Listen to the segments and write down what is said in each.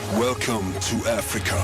Welcome to Africa.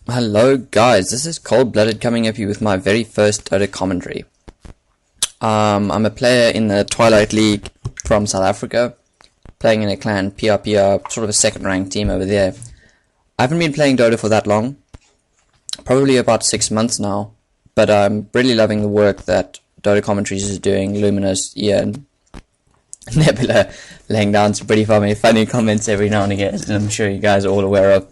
Hello guys, this is Cold Blooded coming up here with my very first Dota commentary. I'm a player in the Twilight League from South Africa, playing in a clan PRPR, sort of a second ranked team over there. I haven't been playing Dota for that long, probably about 6 months now, but I'm really loving the work that Dota Commentaries is doing. Luminous, Ian, Nebula laying down some pretty funny comments every now and again, and I'm sure you guys are all aware of.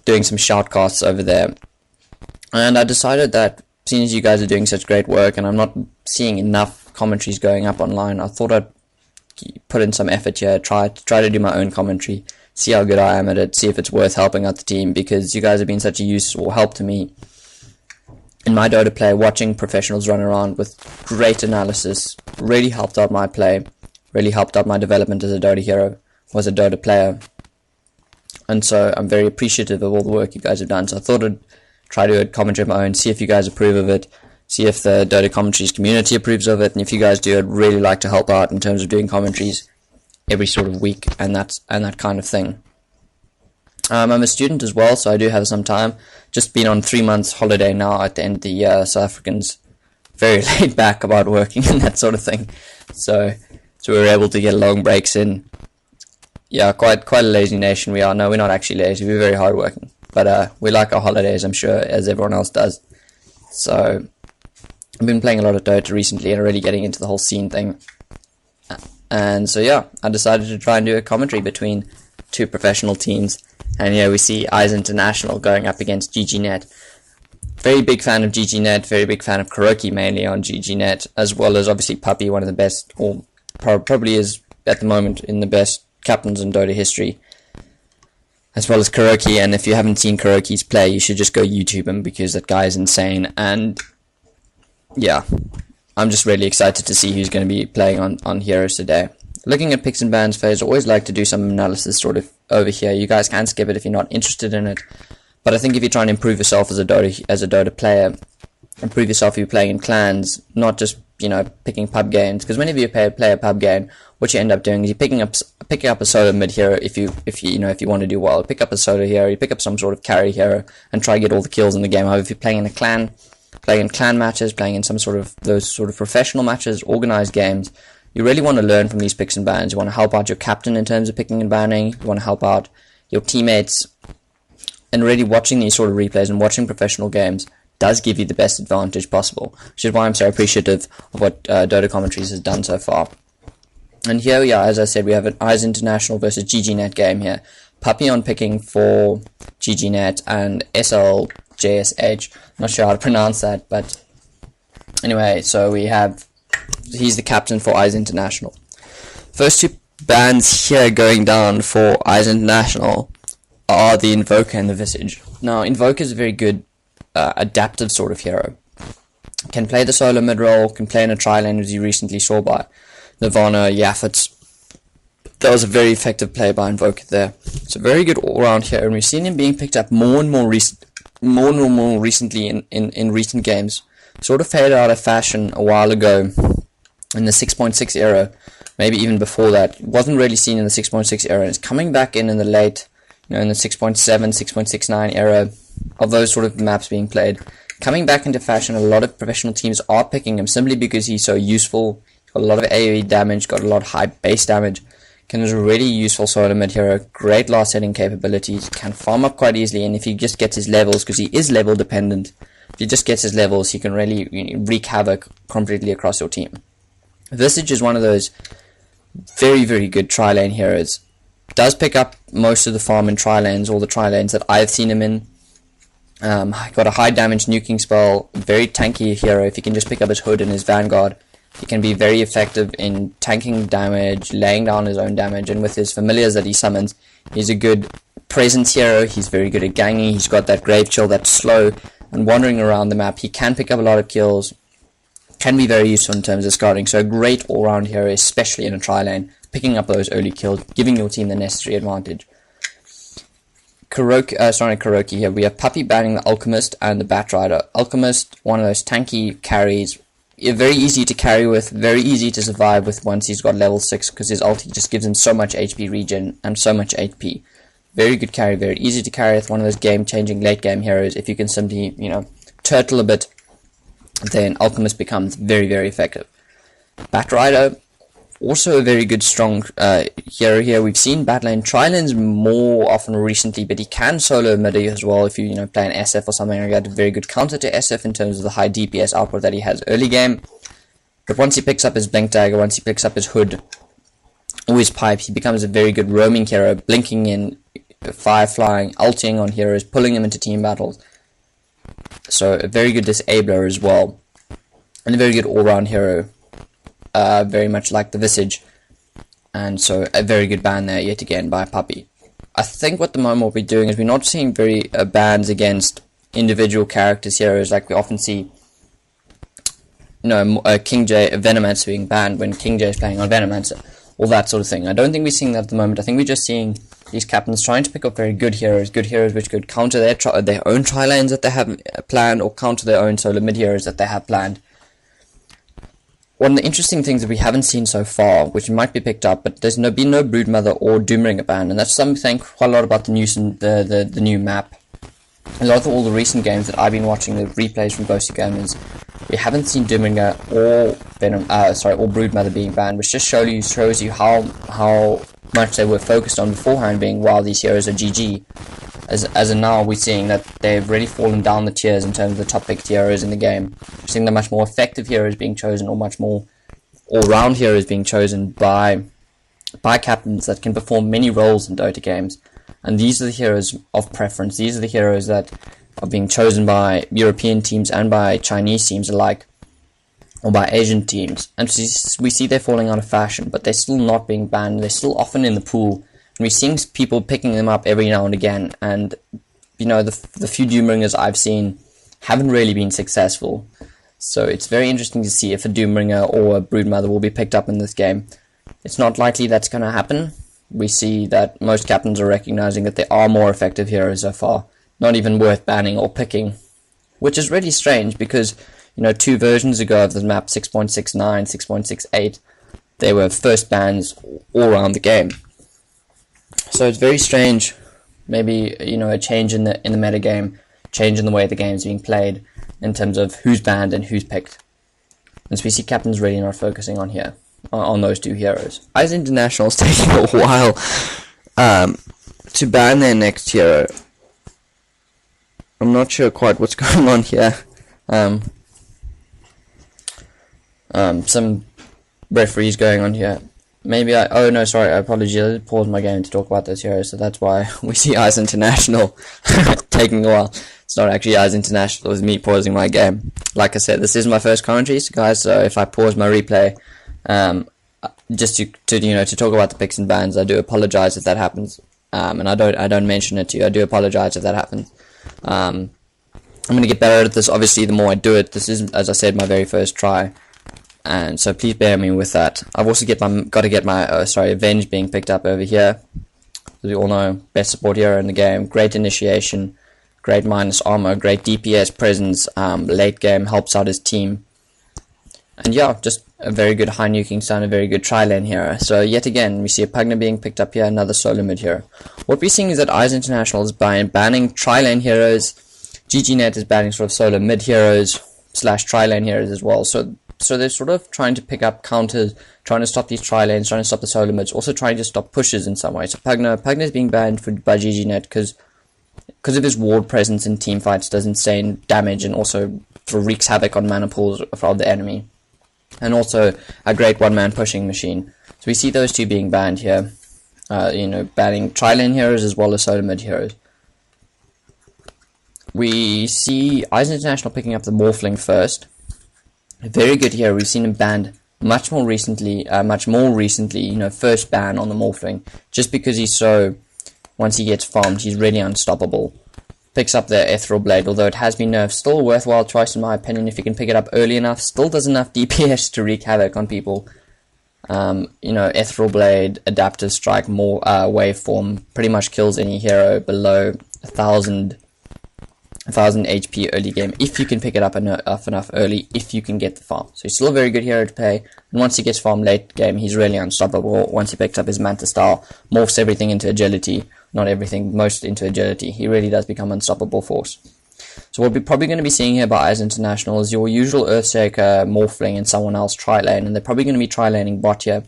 Doing some shoutcasts over there, and I decided that seeing as you guys are doing such great work and I'm not seeing enough commentaries going up online, I thought I'd put in some effort here, try to do my own commentary, see how good I am at it, see if it's worth helping out the team, because you guys have been such a useful help to me in my Dota play. Watching professionals run around with great analysis really helped out my play, really helped out my development as a Dota hero, as a Dota player. And so I'm very appreciative of all the work you guys have done. So I thought I'd try to do a commentary of my own, see if you guys approve of it, see if the Dota commentaries community approves of it, and if you guys do, I'd really like to help out in terms of doing commentaries every sort of week and that kind of thing. I'm a student as well, so I do have some time. Just been on 3 months holiday now at the end of the year. South Africans very laid back about working and that sort of thing. So we were able to get long breaks in. Yeah, quite a lazy nation we are. No, we're not actually lazy. We're very hardworking. But we like our holidays, I'm sure, as everyone else does. So I've been playing a lot of Dota recently and really getting into the whole scene thing. And so yeah, I decided to try and do a commentary between two professional teams. And yeah, we see EyesInt International going up against GGnet. Very big fan of GGnet, very big fan of Kuroky mainly on GGnet, as well as obviously Puppy, one of the best, or probably is at the moment in the best captains in Dota history, as well as Kuroky. And if you haven't seen Kuroky's play, you should just go YouTube him, because that guy is insane. And yeah, I'm just really excited to see who's going to be playing on Heroes today. Looking at picks and bans phase, I always like to do some analysis sort of over here. You guys can skip it if you're not interested in it, but I think if you're trying to improve yourself as a Dota player, improve yourself if you're playing in clans, not just picking pub games, because whenever you play a pub game, what you end up doing is you're picking up a solo mid hero if you want to do well. Pick up a solo hero, you pick up some sort of carry hero and try to get all the kills in the game. However, if you're playing in a clan, playing in clan matches, playing in some sort of those sort of professional matches, organized games, you really want to learn from these picks and bans. You want to help out your captain in terms of picking and banning. You want to help out your teammates, and really watching these sort of replays and watching professional games does give you the best advantage possible, which is why I'm so appreciative of what Dota Commentaries has done so far. And here we are, as I said, we have an EyesInt International versus GGnet game here. Puppy on picking for GGnet and SLJSH. Not sure how to pronounce that, but anyway, so he's the captain for EyesInt International. First two bans here going down for EyesInt International are the Invoker and the Visage. Now, Invoker is a very good adaptive sort of hero. Can play the solo mid role, can play in a tri-lane, as you recently saw by Nirvana, Yaffets. That was a very effective play by Invoker there. So very good all around here, and we've seen him being picked up more and more recently in recent games. Sort of faded out of fashion a while ago in the 6.6 era, maybe even before that. It wasn't really seen in the 6.6 era. It's coming back in the late, in the 6.7, 6.69 era of those sort of maps being played. Coming back into fashion, a lot of professional teams are picking him simply because he's so useful. Got a lot of AoE damage, got a lot of high base damage. Is a really useful solo mid hero, great last hitting capabilities, can farm up quite easily, and if he just gets his levels, because he is level dependent, if he just gets his levels, he can really wreak havoc completely across your team. Visage is one of those very, very good tri-lane heroes. Does pick up most of the farm in tri-lanes, all the tri-lanes that I've seen him in. Got a high damage nuking spell, very tanky hero. If you can just pick up his hood and his vanguard, He can be very effective in tanking damage, laying down his own damage, and with his familiars that he summons, he's a good presence hero. He's very good at ganging. He's got that grave chill that's slow and wandering around the map. He can pick up a lot of kills, can be very useful in terms of scouting. So a great all-round hero, especially in a tri-lane, picking up those early kills, giving your team the necessary advantage. Kuroky here. We have Puppy banning the Alchemist and the Batrider. Alchemist, one of those tanky carries, very easy to carry with, very easy to survive with once he's got level 6, because his ulti just gives him so much HP regen and so much HP. Very good carry, very easy to carry with, one of those game-changing late-game heroes. If you can simply, turtle a bit, then Alchemist becomes very, very effective. Batrider, also a very good, strong hero here. We've seen Batlane tri-lanes more often recently, but he can solo mid as well if you play an SF or something like that. Very good counter to SF in terms of the high DPS output that he has early game. But once he picks up his Blink Dagger, once he picks up his Hood or his Pipe, he becomes a very good roaming hero, blinking in, fire flying, ulting on heroes, pulling them into team battles. So a very good disabler as well, and a very good all-round hero. Very much like the Visage, and so a very good ban there yet again by Puppy. I think what the moment what we're doing is we're not seeing very bans against individual characters, heroes, like we often see King J, Venomancer being banned when King J is playing on Venomancer, all that sort of thing. I don't think we're seeing that at the moment. I think we're just seeing these captains trying to pick up very good heroes which could counter their own tri-lanes that they have planned, or counter their own solo mid heroes that they have planned. One of the interesting things that we haven't seen so far, which might be picked up, but there's been no Broodmother or Doomringer ban, and that's something quite a lot about the new map. A lot of all the recent games that I've been watching, the replays from Ghosty Gamers, we haven't seen Doomringer or or Broodmother being banned, which just shows you how much they were focused on beforehand, being while these heroes are GG. As of now, we're seeing that they've really fallen down the tiers in terms of the top picked heroes in the game. We're seeing the much more effective heroes being chosen, or much more all-round heroes being chosen by captains that can perform many roles in Dota games. And these are the heroes of preference. These are the heroes that are being chosen by European teams and by Chinese teams alike, or by Asian teams. And we see they're falling out of fashion, but they're still not being banned. They're still often in the pool. And we're seeing people picking them up every now and again, and the few Doomringers I've seen haven't really been successful. So it's very interesting to see if a Doomringer or a Broodmother will be picked up in this game. It's not likely that's going to happen. We see that most captains are recognizing that they are more effective heroes so far, not even worth banning or picking, which is really strange because 2 versions ago of the map, 6.69, 6.68, they were first bans all around the game. So it's very strange, maybe, a change in the metagame, change in the way the game's being played, in terms of who's banned and who's picked. And so we see captains really not focusing on those 2 heroes. EyesInt International's taking a while to ban their next hero. I'm not sure quite what's going on here. Some referees going on here. Maybe apologies, I did pause my game to talk about those heroes, so that's why we see EyesInt International taking a while. It's not actually EyesInt International, it was me pausing my game. Like I said, this is my first commentary, guys, so if I pause my replay, just to talk about the picks and bans, I do apologize if that happens. And I don't mention it to you, I do apologize if that happens. I'm gonna get better at this, obviously, the more I do it. This is, as I said, my very first try. And so please bear me with that. I've also got to get my Avenge being picked up over here. As we all know, best support hero in the game. Great initiation, great minus armor, great DPS presence. Late game helps out his team. And yeah, just a very good high nuking stun, a very good tri-lane hero. So yet again, we see a Pugna being picked up here, another solo mid hero. What we're seeing is that EyesInt International is banning tri-lane heroes. GGnet is banning sort of solo mid heroes / tri-lane heroes as well. So they're sort of trying to pick up counters, trying to stop these tri-lanes, trying to stop the solo mids, also trying to stop pushes in some way. So Pugna is being banned by GGnet because of his ward presence in team fights, does insane damage, and also wreaks havoc on mana pools of the enemy. And also a great one-man pushing machine. So we see those 2 being banned here. Banning tri-lane heroes as well as solo mid heroes. We see EyesInt International picking up the Morphling first. A very good hero. We've seen him banned much more recently, first ban on the Morphling, just because he's so, once he gets farmed, he's really unstoppable. Picks up the Ethereal Blade, although it has been nerfed. Still a worthwhile choice in my opinion if you can pick it up early enough. Still does enough DPS to wreak havoc on people. Ethereal Blade, Adaptive Strike, more waveform, pretty much kills any hero below 1000 HP early game, if you can pick it up enough early, if you can get the farm. So he's still a very good hero to play, and once he gets farmed late game, he's really unstoppable. Once he picks up his Manta style, morphs everything into agility, not everything, most into agility, he really does become unstoppable force. So what we're probably going to be seeing here by Eyes International is your usual Earthshaker, Morphling, and someone else tri-lane, and they're probably going to be tri-laning bot here.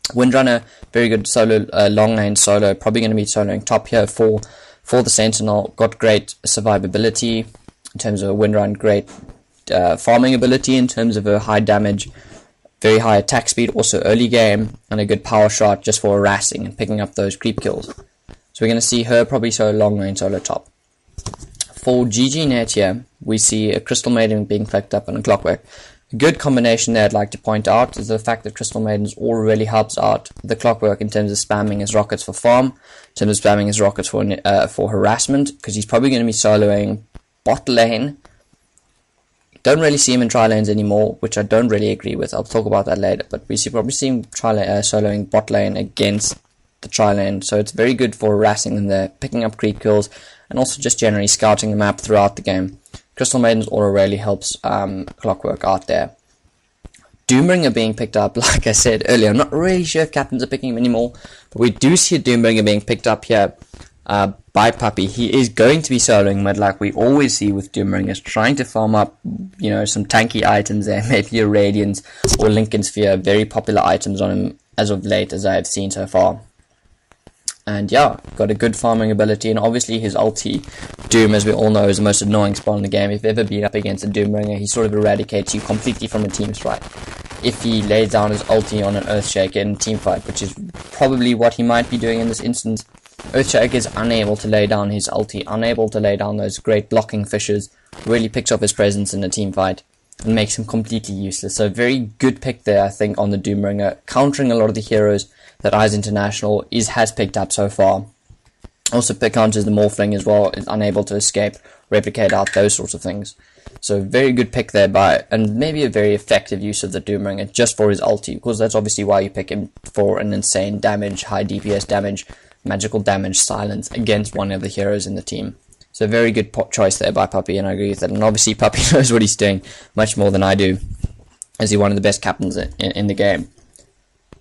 Windrunner, very good solo, long lane solo, probably going to be soloing top here for the Sentinel. Got great survivability in terms of a Windrun, great farming ability in terms of a high damage, very high attack speed, also early game, and a good power shot just for harassing and picking up those creep kills. So we're going to see her probably solo long lane, solo top. For GGnet here, we see a Crystal Maiden being picked up and a Clockwork. A good combination there I'd like to point out is the fact that Crystal Maidens all really helps out the Clockwork in terms of spamming his rockets for farm, in terms of spamming his rockets for harassment, because he's probably going to be soloing bot lane. Don't really see him in tri lanes anymore, which I don't really agree with. I'll talk about that later, but we probably see him soloing bot lane against the tri lane, so it's very good for harassing them there, picking up creep kills, and also just generally scouting the map throughout the game. Crystal Maidens aura really helps Clockwork out there. Doombringer being picked up, like I said earlier, I'm not really sure if captains are picking him anymore, but we do see a Doombringer being picked up here by Puppy. He is going to be soloing mid like we always see with Doombringers, trying to farm up, some tanky items there, maybe a Radiance or Lincoln Sphere, very popular items on him as of late, as I have seen so far. And yeah, got a good farming ability, and obviously his ulti, Doom, as we all know, is the most annoying spot in the game. If you've ever been up against a Doombringer, he sort of eradicates you completely from a team strike. If he lays down his ulti on an Earthshaker in a team fight, which is probably what he might be doing in this instance, Earthshaker is unable to lay down his ulti, unable to lay down those great blocking fishes, really picks up his presence in a team fight, and makes him completely useless. So very good pick there, I think, on the Doombringer, countering a lot of the heroes that Eyes International has picked up so far. Also counters the Morphling as well, is unable to escape, replicate out, those sorts of things. So very good pick there and maybe a very effective use of the Doombringer just for his ulti, because that's obviously why you pick him, for an insane damage, high DPS damage, magical damage, silence against one of the heroes in the team. So very good choice there by Puppy, and I agree with that. And obviously Puppy knows what he's doing much more than I do, as he's one of the best captains in the game.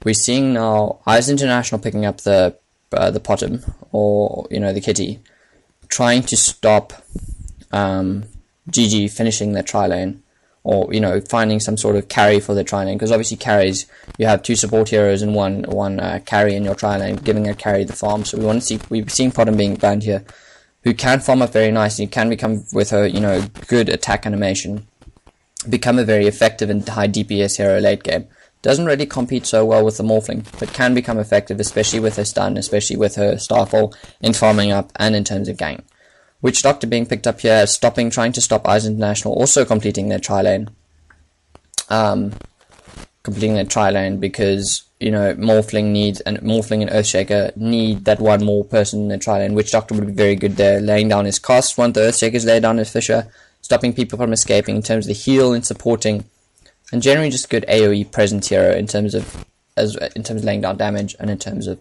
We're seeing now Eyes International picking up the Potom, or the Kitty, trying to stop GG finishing their tri lane, or finding some sort of carry for their tri lane, because obviously carries, you have two support heroes and one carry in your tri lane, giving a carry the farm. So we've seen Potom being banned here, who can farm up very nicely, can become, with her good attack animation, become a very effective and high DPS hero late game. Doesn't really compete so well with the Morphling, but can become effective, especially with her stun, especially with her Starfall, in farming up and in terms of gang. Witch Doctor being picked up here, trying to stop Eyes International, also completing their tri lane. Because Morphling and Earthshaker need that one more person in the tri lane. Witch Doctor would be very good there, laying down his cost once the Earthshakers lay down his Fisher, stopping people from escaping in terms of the heal and supporting. And generally just good AoE presence hero in terms of laying down damage, and in terms of